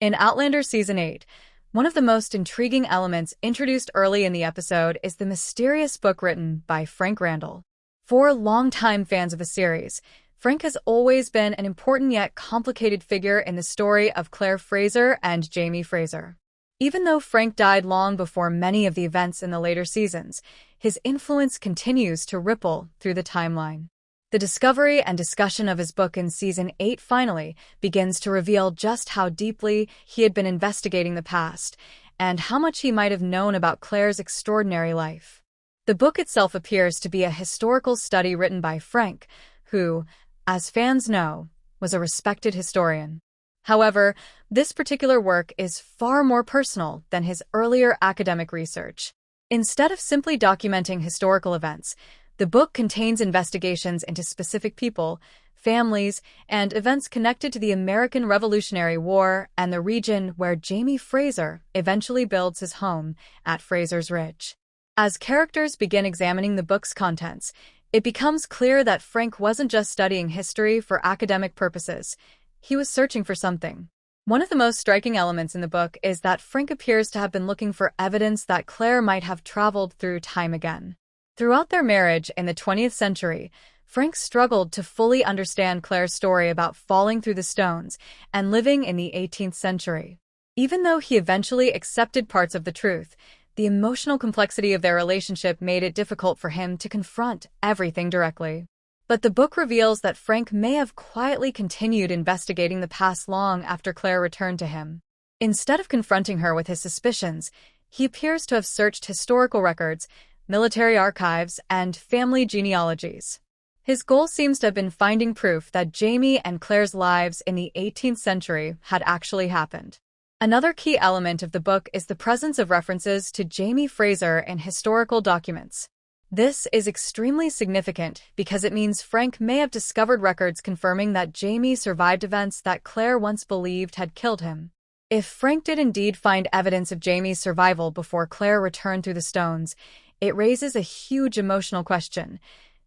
In Outlander Season 8, one of the most intriguing elements introduced early in the episode is the mysterious book written by Frank Randall. For longtime fans of the series, Frank has always been an important yet complicated figure in the story of Claire Fraser and Jaime Fraser. Even though Frank died long before many of the events in the later seasons, his influence continues to ripple through the timeline. The discovery and discussion of his book in Season 8 finally begins to reveal just how deeply he had been investigating the past and how much he might have known about Claire's extraordinary life. The book itself appears to be a historical study written by Frank, who, as fans know, was a respected historian. However, this particular work is far more personal than his earlier academic research. Instead of simply documenting historical events, the book contains investigations into specific people, families, and events connected to the American Revolutionary War and the region where Jaime Fraser eventually builds his home at Fraser's Ridge. As characters begin examining the book's contents, it becomes clear that Frank wasn't just studying history for academic purposes. He was searching for something. One of the most striking elements in the book is that Frank appears to have been looking for evidence that Claire might have traveled through time again. Throughout their marriage in the 20th century, Frank struggled to fully understand Claire's story about falling through the stones and living in the 18th century. Even though he eventually accepted parts of the truth, the emotional complexity of their relationship made it difficult for him to confront everything directly. But the book reveals that Frank may have quietly continued investigating the past long after Claire returned to him. Instead of confronting her with his suspicions, he appears to have searched historical records, military archives, and family genealogies. His goal seems to have been finding proof that Jaime and Claire's lives in the 18th century had actually happened. Another key element of the book is the presence of references to Jaime Fraser in historical documents. This is extremely significant because it means Frank may have discovered records confirming that Jaime survived events that Claire once believed had killed him. If Frank did indeed find evidence of Jaime's survival before Claire returned through the stones, it raises a huge emotional question.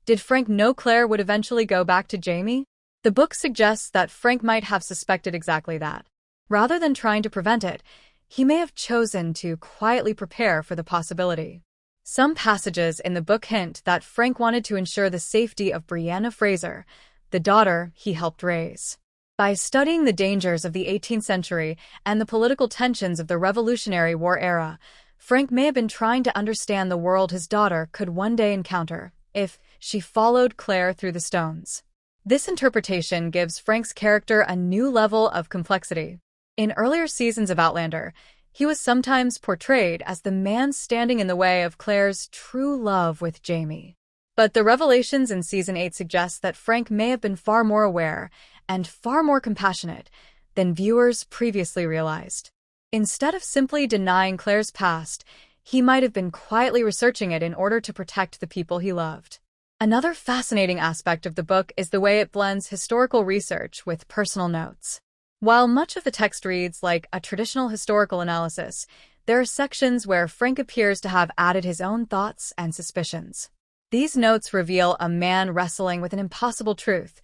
Did Frank know Claire would eventually go back to Jaime? The book suggests that Frank might have suspected exactly that. Rather than trying to prevent it, he may have chosen to quietly prepare for the possibility. Some passages in the book hint that Frank wanted to ensure the safety of Brianna Fraser, the daughter he helped raise. By studying the dangers of the 18th century and the political tensions of the Revolutionary War era, Frank may have been trying to understand the world his daughter could one day encounter if she followed Claire through the stones. This interpretation gives Frank's character a new level of complexity. In earlier seasons of Outlander, he was sometimes portrayed as the man standing in the way of Claire's true love with Jaime. But the revelations in Season 8 suggest that Frank may have been far more aware and far more compassionate than viewers previously realized. Instead of simply denying Claire's past, he might have been quietly researching it in order to protect the people he loved. Another fascinating aspect of the book is the way it blends historical research with personal notes. While much of the text reads like a traditional historical analysis, there are sections where Frank appears to have added his own thoughts and suspicions. These notes reveal a man wrestling with an impossible truth.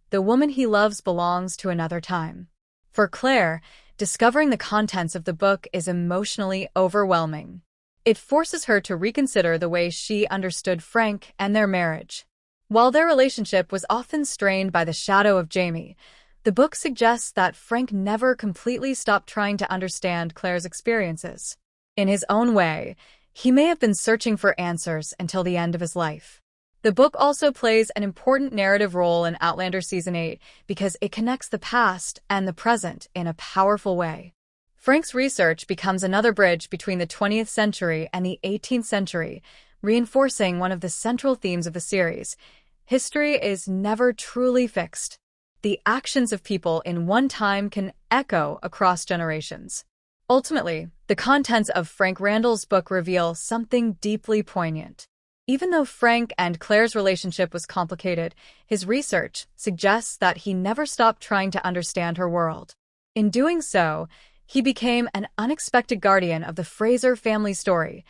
The woman he loves belongs to another time. For Claire, discovering the contents of the book is emotionally overwhelming. It forces her to reconsider the way she understood Frank and their marriage. While their relationship was often strained by the shadow of Jaime, the book suggests that Frank never completely stopped trying to understand Claire's experiences. In his own way, he may have been searching for answers until the end of his life. The book also plays an important narrative role in Outlander Season 8 because it connects the past and the present in a powerful way. Frank's research becomes another bridge between the 20th century and the 18th century, reinforcing one of the central themes of the series. History is never truly fixed. The actions of people in one time can echo across generations. Ultimately, the contents of Frank Randall's book reveal something deeply poignant. Even though Frank and Claire's relationship was complicated, his research suggests that he never stopped trying to understand her world. In doing so, he became an unexpected guardian of the Fraser family story,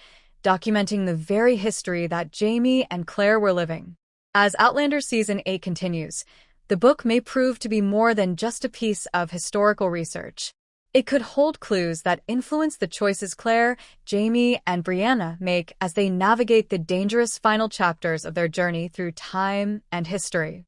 documenting the very history that Jaime and Claire were living. As Outlander Season 8 continues, the book may prove to be more than just a piece of historical research. It could hold clues that influence the choices Claire, Jaime, and Brianna make as they navigate the dangerous final chapters of their journey through time and history.